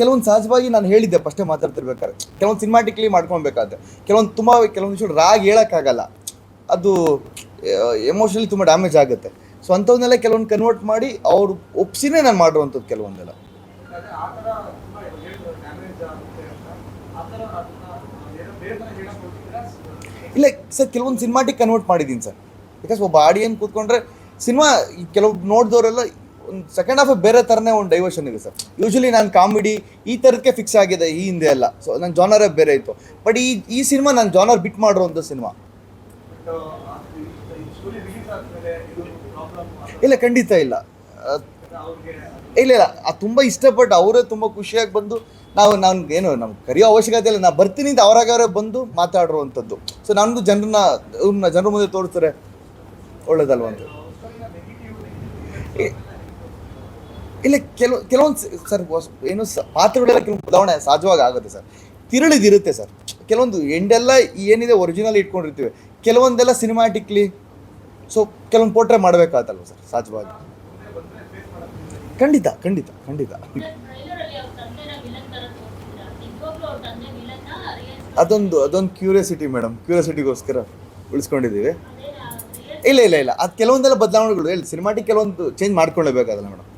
ಕೆಲವೊಂದು ಸಹಜವಾಗಿ ನಾನು ಹೇಳಿದ್ದೆ ಫಸ್ಟೇ ಮಾತಾಡ್ತಿರ್ಬೇಕಾದ್ರೆ ಕೆಲವೊಂದು ಸಿನಿಮಾಟಿಕ್ಲಿ ಮಾಡ್ಕೊಬೇಕಾದ್ರೆ ಕೆಲವೊಂದು ವಿಷಯ ರಾಗ್ ಹೇಳೋಕ್ಕಾಗಲ್ಲ, ಅದು ಎಮೋಷನಲಿ ತುಂಬ ಡ್ಯಾಮೇಜ್ ಆಗುತ್ತೆ. ಸೊ ಅಂಥವನ್ನೆಲ್ಲ ಕೆಲವೊಂದು ಕನ್ವರ್ಟ್ ಮಾಡಿ ಅವ್ರು ಒಪ್ಸಿನೇ ನಾನು ಮಾಡಿರುವಂಥದ್ದು ಕೆಲವೊಂದೆಲ್ಲ. ಇಲ್ಲ ಸರ್, ಕೆಲವೊಂದು ಸಿನಿಮಾಟಿಕ್ ಕನ್ವರ್ಟ್ ಮಾಡಿದ್ದೀನಿ ಸರ್. ಬಿಕಾಸ್ ಒಬ್ಬ ಆಡಿಯನ್ ಕೂತ್ಕೊಂಡ್ರೆ ಸಿನಿಮಾ ಕೆಲವು ನೋಡಿದವರೆಲ್ಲ ಒಂದು ಸೆಕೆಂಡ್ ಹಾಫ್ ಬೇರೆ ಥರನೇ ಒಂದು ಡೈವರ್ಷನ್ ಇದೆ ಸರ್. ಯೂಶ್ವಲಿ ನಾನು ಕಾಮಿಡಿ ಈ ಥರಕ್ಕೆ ಫಿಕ್ಸ್ ಆಗಿದೆ ಈ ಹಿಂದೆ ಎಲ್ಲ. ಸೊ ನನ್ನ ಜಾನರೇ ಬೇರೆ ಇತ್ತು. ಬಟ್ ಈ ಸಿನಿಮಾ ನಾನು ಜಾನರ್ ಬಿಟ್ ಮಾಡಿರುವಂಥ ಸಿನಿಮಾ. ಇಲ್ಲ, ಖಂಡಿತ ಇಲ್ಲ. ಇಲ್ಲ ಅದು ತುಂಬ ಇಷ್ಟಪಟ್ಟು ಅವರೇ ತುಂಬ ಖುಷಿಯಾಗಿ ಬಂದು ನಾನು ನಮ್ಗೆ ಕರೆಯೋ ಅವಶ್ಯಕತೆ ಇಲ್ಲ, ನಾನು ಬರ್ತೀನಿ ಅಂತ ಅವರಾಗವರೇ ಬಂದು ಮಾತಾಡಿರುವಂಥದ್ದು. ಸೊ ನನ್ನದು ಜನರ ಮುಂದೆ ತೋರಿಸ್ತಾರೆ, ಒಳ್ಳೇದಲ್ವ ಅಂತ. ಇಲ್ಲ ಕೆಲವೊಂದು ಸರ್ ಏನು ಪಾತ್ರಗಳೆಲ್ಲ ಕೆಲವೊಂದು ಬದಲಾವಣೆ ಸಹಜವಾಗಿ ಆಗುತ್ತೆ ಸರ್. ತಿರುಳಿದಿರುತ್ತೆ ಸರ್. ಕೆಲವೊಂದು ಎಂಡೆಲ್ಲ ಏನಿದೆ ಒರಿಜಿನಲ್ ಇಟ್ಕೊಂಡಿರ್ತೀವಿ, ಕೆಲವೊಂದೆಲ್ಲ ಸಿನಿಮ್ಯಾಟಿಕ್ಲಿ ಸೊ ಕೆಲವೊಂದು ಪೋಟ್ರೆ ಮಾಡಬೇಕಾಗತ್ತಲ್ವ ಸರ್, ಸಹಜವಾಗಿ. ಖಂಡಿತ ಖಂಡಿತ ಖಂಡಿತ ಅದೊಂದು ಕ್ಯೂರಿಯಾಸಿಟಿ ಮೇಡಮ್, ಕ್ಯೂರಿಯಾಸಿಟಿಗೋಸ್ಕರ ಉಳಿಸ್ಕೊಂಡಿದ್ದೀವಿ. ಇಲ್ಲ ಅದು ಕೆಲವೊಂದೆಲ್ಲ ಬದಲಾವಣೆಗಳು ಹೇಳಿ ಸಿನಿಮಾಟಿಕ್ ಕೆಲವೊಂದು ಚೇಂಜ್ ಮಾಡ್ಕೊಳ್ಳೇಬೇಕಾಗಲ್ಲ ಮೇಡಮ್.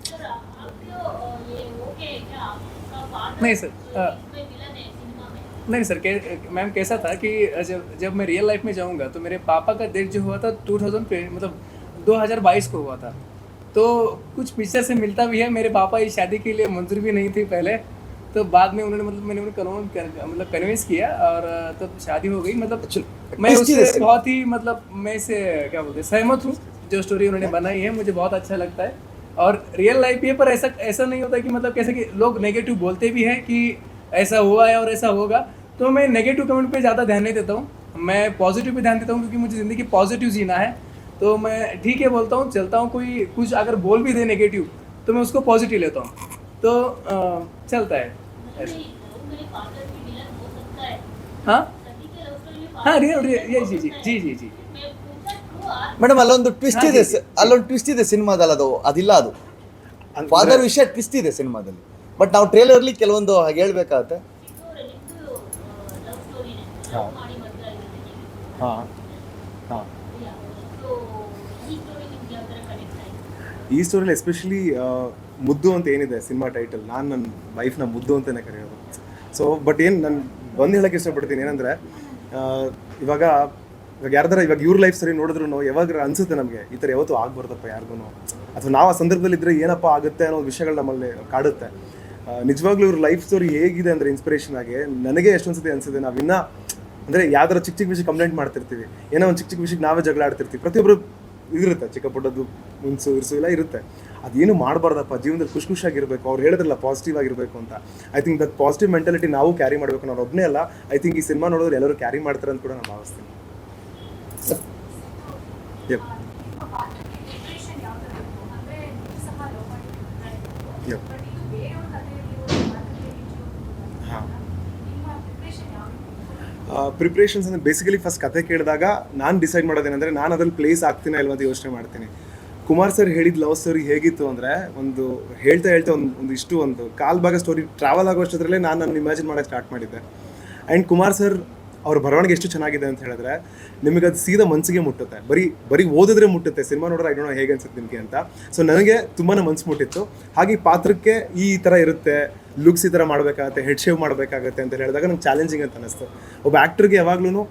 नहीं सर, नहीं सर, मैम कैसा था कि जब मैं रियल लाइफ में जाऊंगा तो मेरे पापा का डेथ जो हुआ था 2000 पे मतलब 2022 को हुआ था. तो कुछ पिक्चर से मिलता भी है. मेरे पापा इस शादी के लिए मंजूर भी नहीं थी पहले, तो बाद में उन्होंने मैंने उन्हें कन्विंस किया और तब शादी हो गई. मतलब मैं उससे बहुत ही मैं इसे क्या बोलते सहमत हूँ. जो स्टोरी उन्होंने बनाई है मुझे बहुत अच्छा लगता है. और रियल लाइफ ये पर ऐसा नहीं होता कि कैसे कि लोग नेगेटिव बोलते भी हैं कि ऐसा हुआ है और ऐसा होगा, तो मैं नेगेटिव कमेंट पे ज़्यादा ध्यान नहीं देता हूँ. मैं पॉजिटिव पे ध्यान देता हूँ क्योंकि मुझे ज़िंदगी पॉजिटिव जीना है. तो मैं ठीक है बोलता हूँ, चलता हूँ. कोई कुछ अगर बोल भी दे नेगेटिव तो मैं उसको पॉजिटिव लेता हूँ, तो चलता है. हाँ हाँ, रियल ये जी जी जी जी जी ಮೇಡಮ್ ಅಲ್ಲೊಂದು ಟ್ವಿಸ್ಟ್ ಇದೆ ಸಿನಿಮಾದಲ್ಲಿ. ಅದಿಲ್ಲ, ಅದು ಫಾದರ್ ವಿಷಯ ಟ್ವಿಸ್ಟ್ ಇದೆ ಸಿನಿಮಾದಲ್ಲಿ. ಬಟ್ ನಾವು ಟ್ರೇಲರ್ಲಿ ಕೆಲವೊಂದು ಹಾಗೆ ಹೇಳ್ಬೇಕಾಗತ್ತೆ. ಈ ಸ್ಟೋರಿಲಿ ಎಸ್ಪೆಷಲಿ ಮುದ್ದು ಅಂತ ಏನಿದೆ ಸಿನಿಮಾ ಟೈಟಲ್, ನಾನು ನನ್ನ ವೈಫ್ನ ಮುದ್ದು ಅಂತಲೇ ಕರೆಯೋದು. ಸೊ ಬಟ್ ಏನು ನಾನು ಬಂದು ಹೇಳೋಕ್ಕೆ ಇಷ್ಟಪಡ್ತೀನಿ ಏನಂದರೆ, ಇವಾಗ ಇವಾಗ ಇವ್ರ ಲೈಫ್ ಸರಿ ನೋಡಿದ್ರು ಯಾವಾಗ ಅನಿಸುತ್ತೆ ನಮಗೆ ಈ ಥರ ಯಾವತ್ತೂ ಆಗ್ಬಾರ್ದಪ್ಪ ಯಾರಿಗೂ, ಅಥವಾ ನಾವು ಆ ಸಂದರ್ಭದಲ್ಲಿ ಇದ್ದರೆ ಏನಪ್ಪ ಆಗುತ್ತೆ ಅನ್ನೋ ವಿಷಯಗಳು ನಮ್ಮಲ್ಲಿ ಕಾಡುತ್ತೆ. ನಿಜವಾಗ್ಲೂ ಇವ್ರ ಲೈಫ್ ಸ್ಟೋರಿ ಹೇಗಿದೆ ಅಂದರೆ ಇನ್ಸ್ಪಿರೇಷನ್ ಆಗಿ ನನಗೆ ಎಷ್ಟೊಂದು ಸತಿ ಅನಿಸಿದೆ. ನಾವು ಇನ್ನೂ ಅಂದರೆ ಯಾವ್ದಾರ ಚಿಕ್ಕ ವಿಷಯ ಕಂಪ್ಲೇಂಟ್ ಮಾಡ್ತಿರ್ತೀವಿ, ಏನೋ ಒಂದು ಚಿಕ್ಕ ವಿಷಯಕ್ಕೆ ನಾವೇ ಜಗಳ ಆಡ್ತಿರ್ತೀವಿ. ಪ್ರತಿಯೊಬ್ಬರು ಇದಿರುತ್ತೆ, ಚಿಕ್ಕ ಪುಟ್ಟದ್ದು ಮುನ್ಸು ಇರಿಸು ಎಲ್ಲ ಇರುತ್ತೆ. ಅದೇನು ಮಾಡಬಾರ್ದಪ್ಪ, ಜೀವನದಲ್ಲಿ ಖುಷಿಯಾಗಿರಬೇಕು. ಅವ್ರು ಹೇಳಿದ್ರಲ್ಲ ಪಾಸಿಟಿವ್ ಆಗಿರಬೇಕು ಅಂತ. I think that positive mentality ನಾವು ಕ್ಯಾರಿ ಮಾಡಬೇಕು. ನಾವು ಒಬ್ಬನೇ ಅಲ್ಲ, ಐ ಥಿಂಕ್ ಈ ಸಿನಿಮಾ ನೋಡಿದ್ರೆ ಎಲ್ಲರೂ ಕ್ಯಾರಿ ಮಾಡ್ತಾರೆ ಅಂತ ಕೂಡ ನಾನು ಭಾವಿಸ್ತೀನಿ. ಪ್ರಿಪ್ರೇಷನ್ಸ್ ಅಂದರೆ ಬೇಸಿಕಲಿ ಫಸ್ಟ್ ಕತೆ ಕೇಳಿದಾಗ ನಾನು ಡಿಸೈಡ್ ಮಾಡೋದೇನೆಂದರೆ ನಾನು ಅದ್ರಲ್ಲಿ ಪ್ಲೇಸ್ ಆಗ್ತೀನ ಇಲ್ವ ಅಂತ ಯೋಚನೆ ಮಾಡ್ತೀನಿ. ಕುಮಾರ್ ಸರ್ ಹೇಳಿದ ಲವ್ ಸ್ಟೋರಿ ಹೇಗಿತ್ತು ಅಂದರೆ, ಒಂದು ಹೇಳ್ತಾ ಒಂದು ಕಾಲ್ ಭಾಗ ಸ್ಟೋರಿ ಟ್ರಾವೆಲ್ ಆಗೋ ಅಷ್ಟೊತ್ತರಲ್ಲೇ ನಾನು ಇಮ್ಯಾಜಿನ್ ಮಾಡೋಕ್ಕೆ ಸ್ಟಾರ್ಟ್ ಮಾಡಿದ್ದೆ. ಆ್ಯಂಡ್ ಕುಮಾರ್ ಸರ್ ಅವ್ರ ಬರವಣಿಗೆ ಎಷ್ಟು ಚೆನ್ನಾಗಿದೆ ಅಂತ ಹೇಳಿದ್ರೆ ನಿಮಗೆ ಅದು ಸೀದಾ ಮನಸ್ಸಿಗೆ ಮುಟ್ಟುತ್ತೆ. ಬರೀ ಓದಿದ್ರೆ ಮುಟ್ಟುತ್ತೆ, ಸಿನಿಮಾ ನೋಡಿದ್ರೆ ಐ ಡೋಂಟ್ ನೋ ಹೇಗೆ ಅನ್ಸುತ್ತೆ ನಿಮಗೆ ಅಂತ. ಸೊ ನನಗೆ ತುಂಬಾ ಮನಸ್ಸು ಮುಟ್ಟಿತ್ತು. ಹಾಗೆ ಪಾತ್ರಕ್ಕೆ ಈ ಥರ ಇರುತ್ತೆ, ಲುಕ್ಸ್ ಈ ಥರ ಮಾಡಬೇಕಾಗತ್ತೆ, ಹೆಡ್ ಶೇವ್ ಮಾಡಬೇಕಾಗತ್ತೆ ಅಂತ ಹೇಳಿದಾಗ ನಂಗೆ ಚಾಲೆಂಜಿಂಗ್ ಅಂತ ಅನ್ನಿಸ್ತು. ಒಬ್ಬ ಆ್ಯಕ್ಟ್ರಿಗೆ ಯಾವಾಗ್ಲೂ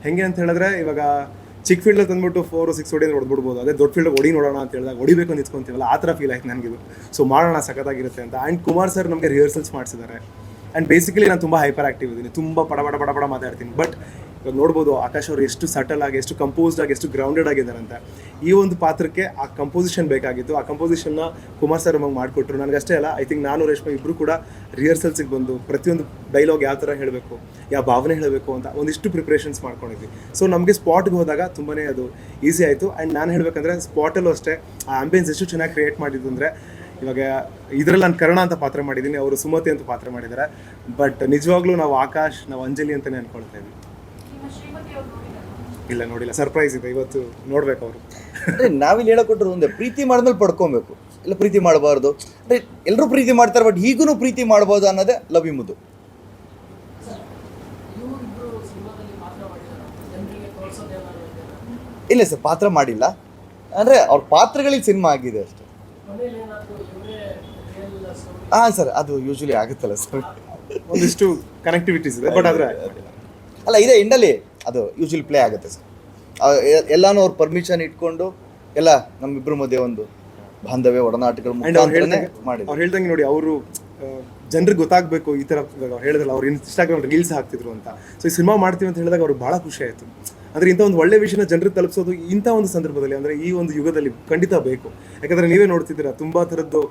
ಹೆಂಗೆ ಅಂತ ಹೇಳಿದ್ರೆ, ಇವಾಗ ಚಿಕ್ಕ ಫೀಲ್ಡಲ್ಲಿ ತಂದ್ಬಿಟ್ಟು 4 or 6 ಹೊಡೆಯೋದು ಹೊಡೆದ್ಬಿಡ್ಬೋದು. ಅದೇ ದೊಡ್ಡ ಫೀಲ್ಡಿಗೆ ನೋಡೋಣ ಅಂತ ಹೇಳಿದಾಗ ಹೊಡಿಬೇಕು ಅಂತ ನಿಂತ್ಕೊಂತೀವಲ್ಲ, ಆ ಥರ ಫೀಲ್ ಆಯ್ತು ನನಗಿದು. ಸೊ ಮಾಡೋಣ, ಸಖತ್ತಾಗಿರುತ್ತೆ ಅಂತ. ಆ್ಯಂಡ್ ಕುಮಾರ್ ಸರ್ ನಮಗೆ ರಿಹರ್ಸಲ್ಸ್ ಮಾಡಿಸಿದ್ದಾರೆ. ಆ್ಯಂಡ್ ಬೇಸಿಕಲಿ ನಾನು ತುಂಬ ಹೈಪರ್ ಆ್ಯಕ್ಟಿವ್ ಇದ್ದೀನಿ, ತುಂಬ ಪಡ ಮಾತಾಡ್ತೀನಿ. ಬಟ್ ಇವಾಗ ನೋಡ್ಬೋದು ಆಕಾಶ್ ಅವರು ಎಷ್ಟು ಸಟಲ್ ಆಗಿ, ಎಷ್ಟು ಕಂಪೋಸ್ಡ್ ಆಗಿ, ಎಷ್ಟು ಗ್ರೌಂಡೆಡ್ ಆಗಿದ್ದಾರೆ ಅಂತ. ಈ ಒಂದು ಪಾತ್ರಕ್ಕೆ ಆ ಕಂಪೋಸಿಷನ್ ಬೇಕಾಗಿತ್ತು. ಆ ಕಂಪೋಸಿಷನ್ನ ಕುಮಾರ್ ಸರ್ ನಮಗೆ ಮಾಡಿಕೊಟ್ರು. ನನಗಷ್ಟೇ ಅಲ್ಲ, ಐ ಥಿಂಕ್ ನಾನು ರೇಷ್ಮೆ ಇಬ್ಬರು ಕೂಡ ರಿಹರ್ಸಲ್ಸಿಗೆ ಬಂದು ಪ್ರತಿಯೊಂದು ಡೈಲಾಗ್ ಯಾವ ಥರ ಹೇಳಬೇಕು, ಯಾವ ಭಾವನೆ ಹೇಳಬೇಕು ಅಂತ ಒಂದಿಷ್ಟು ಪ್ರಿಪ್ರೇಷನ್ಸ್ ಮಾಡ್ಕೊಂಡಿದ್ವಿ. ಸೊ ನಮಗೆ ಸ್ಪಾಟ್ಗೆ ಹೋದಾಗ ತುಂಬಾ ಅದು ಈಸಿ ಆಯಿತು. ಆ್ಯಂಡ್ ನಾನು ಹೇಳಬೇಕಂದ್ರೆ ಸ್ಪಾಟಲ್ಲೂ ಅಷ್ಟೇ ಆ ಆಂಬಿಯನ್ಸ್ ಎಷ್ಟು ಚೆನ್ನಾಗಿ ಕ್ರಿಯೇಟ್ ಮಾಡಿದ್ದು ಅಂದರೆ, ಇವಾಗ ಇದರಲ್ಲಿ ನಾನು ಕರ್ಣ ಅಂತ ಪಾತ್ರ ಮಾಡಿದ್ದೀನಿ, ಅವರು ಸುಮತಿ ಅಂತ ಪಾತ್ರ ಮಾಡಿದ್ದಾರೆ. ಬಟ್ ನಿಜವಾಗ್ಲೂ ನಾವು ಆಕಾಶ್, ನಾವು ಅಂಜಲಿ ಅಂತಲೇ ಅಂದ್ಕೊಳ್ತಾ ಇದ್ವಿ. ಇಲ್ಲ ನೋಡಿಲ್ಲ, ಸರ್ಪ್ರೈಸ್ ಇದೆ, ಇವತ್ತು ನೋಡ್ಬೇಕು ಅವರು. ನಾವಿಲ್ಲಿ ಹೇಳಕೊಟ್ರು ಒಂದೇ, ಪ್ರೀತಿ ಮಾಡಿದ್ಮೇಲೆ ಪಡ್ಕೊಬೇಕು. ಇಲ್ಲ ಪ್ರೀತಿ ಮಾಡಬಾರ್ದು ಅಂದರೆ ಎಲ್ಲರೂ ಪ್ರೀತಿ ಮಾಡ್ತಾರೆ, ಬಟ್ ಹೀಗೂ ಪ್ರೀತಿ ಮಾಡ್ಬೋದು ಅನ್ನೋದೇ ಲವ್ ಯು ಮುದ್ದು. ಇಲ್ಲ ಸರ್, ಪಾತ್ರ ಮಾಡಿಲ್ಲ, ಅಂದರೆ ಅವ್ರ ಪಾತ್ರಗಳಿಗೆ ಸಿನಿಮಾ ಆಗಿದೆ ಅಷ್ಟೇ. ಹಾಂ ಸರ್, ಅದು ಯೂಶ್ವಲಿ ಆಗುತ್ತಲ್ಲ ಸರ್. ಒಂದಿಷ್ಟು ಕನೆಕ್ಟಿವಿಟೀಸ್ ಇದೆ, ಬಟ್ ಆದರೆ ಅಲ್ಲ ಇದೆ ಎಂಡಲ್ಲಿ ಅದು ಯೂಶ್ವಲಿ ಪ್ಲೇ ಆಗುತ್ತೆ ಸರ್. ಎಲ್ಲಾನು ಅವ್ರ ಪರ್ಮಿಷನ್ ಇಟ್ಕೊಂಡು ಎಲ್ಲ ನಮ್ಮಿಬ್ಬರ ಮಧ್ಯೆ ಒಂದು ಬಾಂಧವ್ಯ ಒಡನಾಟಗಳು ಮಾಡಿದ್ರು. ಅವ್ರು ಹೇಳ್ದಂಗೆ ನೋಡಿ, ಅವರು ಜನರಿಗೆ ಗೊತ್ತಾಗಬೇಕು ಈ ಥರ. ಅವ್ರು ಹೇಳಿದ್ರಲ್ಲ, ಅವ್ರು ಇನ್ಸ್ಟಾಗ್ರಾಮ್ ರೀಲ್ಸ್ ಹಾಕ್ತಿದ್ರು ಅಂತ. ಸೊ ಈ ಸಿನಿಮಾ ಮಾಡ್ತೀವಿ ಅಂತ ಹೇಳಿದಾಗ ಅವ್ರಿಗೆ ಭಾಳ ಖುಷಿ ಆಯಿತು. ಅಂದರೆ ಇಂಥ ಒಂದು ಒಳ್ಳೆ ವಿಷಯನ ಜನರಿಗೆ ತಲುಪಿಸೋದು ಇಂಥ ಒಂದು ಸಂದರ್ಭದಲ್ಲಿ, ಅಂದರೆ ಈ ಒಂದು ಯುಗದಲ್ಲಿ ಖಂಡಿತ ಬೇಕು. ಯಾಕಂದರೆ ನೀವೇ ನೋಡ್ತಿದ್ದೀರಾ, ತುಂಬ ಥರದ್ದು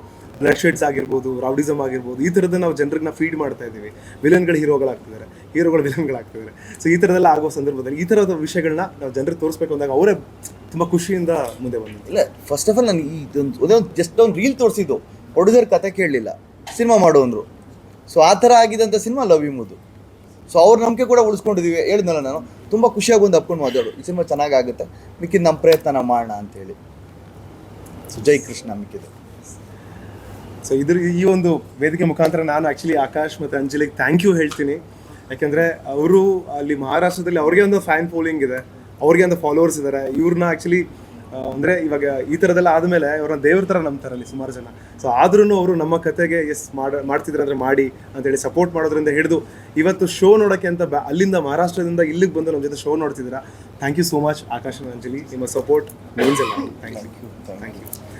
ಬ್ಲಡ್ ಶೇಡ್ಸ್ ಆಗಿರ್ಬೋದು, ರೌಡಿಸಮ್ ಆಗಿರ್ಬೋದು, ಈ ಥರದ್ದು ನಾವು ಜನರಿಗೆ ನಾವು ಫೀಡ್ ಮಾಡ್ತಾ ಇದ್ದೀವಿ. ವಿಲನ್ಗಳು ಹೀರೋಗಳಾಗ್ತಿದ್ದಾರೆ, ಹೀರೋಗಳು ವಿಲನ್ಗಳಾಗ್ತಿದ್ದಾರೆ. ಸೊ ಈ ಥರದ್ದೆಲ್ಲ ಆಗುವ ಸಂದರ್ಭದಲ್ಲಿ ಈ ಥರದ ವಿಷಯಗಳನ್ನ ನಾವು ಜನರಿಗೆ ತೋರಿಸ್ಬೇಕು ಅಂದಾಗ ಅವರೇ ತುಂಬ ಖುಷಿಯಿಂದ ಮುಂದೆ ಬಂದಿದ್ದಾರೆ. ಇಲ್ಲ, ಫಸ್ಟ್ ಆಫ್ ಆಲ್ ನಾನು ಇದೊಂದು ಜಸ್ಟ್ ಒಂದು ರೀಲ್ ತೋರಿಸಿದ್ದು, ಹುಡುಗರ ಕತೆ ಕೇಳಲಿಲ್ಲ, ಸಿನಿಮಾ ಮಾಡು ಅಂದರು. ಸೊ ಆ ಥರ ಆಗಿದ್ದಂಥ ಸಿನಿಮಾ ಲವ್ ಯು ಮುದ್ದು. ಸೊ ಅವ್ರ ನಂಬಿಕೆ ಕೂಡ ಉಳಿಸ್ಕೊಂಡಿದ್ದೀವಿ. ಹೇಳಿದ್ನಲ್ಲ ನಾನು, ತುಂಬ ಖುಷಿಯಾಗಿ ಒಂದು ಅಪ್ಕೊಂಡು ಮಾತಾಡು, ಈ ಸಿನಿಮಾ ಚೆನ್ನಾಗಾಗುತ್ತೆ, ಮಿಕ್ಕಿದ ನಮ್ಮ ಪ್ರಯತ್ನ ಮಾಡೋಣ ಅಂತೇಳಿ. ಸೊ ಜೈ ಕೃಷ್ಣ ಮಿಕ್ಕಿದೆ. ಸೊ ಈ ಒಂದು ವೇದಿಕೆ ಮುಖಾಂತರ ನಾನು ಆ್ಯಕ್ಚುಲಿ ಆಕಾಶ್ ಮತ್ತು ಅಂಜಲಿಗೆ ಥ್ಯಾಂಕ್ ಯು ಹೇಳ್ತೀನಿ. ಯಾಕೆಂದರೆ ಅವರು ಅಲ್ಲಿ ಮಹಾರಾಷ್ಟ್ರದಲ್ಲಿ ಅವ್ರಿಗೆ ಒಂದು ಫ್ಯಾನ್ ಫಾಲೋಯಿಂಗ್ ಇದೆ, ಅವ್ರಿಗೆ ಒಂದು ಫಾಲೋವರ್ಸ್ ಇದ್ದಾರೆ. ಇವ್ರನ್ನ ಆ್ಯಕ್ಚುಲಿ ಅಂದರೆ ಇವಾಗ ಈ ಥರದ್ದೆಲ್ಲ ಆದಮೇಲೆ ಅವ್ರನ್ನ ದೇವ್ರ ಥರ ನಂಬ್ತಾರೆ ಅಲ್ಲಿ ಸುಮಾರು ಜನ. ಸೊ ಆದ್ರೂ ಅವರು ನಮ್ಮ ಕತೆಗೆ ಮಾಡ್ತಿದ್ರು ಅಂದರೆ ಮಾಡಿ ಅಂತೇಳಿ ಸಪೋರ್ಟ್ ಮಾಡೋದ್ರಿಂದ ಹಿಡಿದು ಇವತ್ತು ಶೋ ನೋಡೋಕ್ಕೆ ಅಂತ ಅಲ್ಲಿಂದ ಮಹಾರಾಷ್ಟ್ರದಿಂದ ಇಲ್ಲಿಗೆ ಬಂದು ನಮ್ಮ ಜೊತೆ ಶೋ ನೋಡ್ತಿದ್ದೀರಾ. Thank you so much Akash and Anjali. ನಿಮ್ಮ ಸಪೋರ್ಟ್ ಮೀನ್ಸ್ ಎಲ್ಲ. Thank you.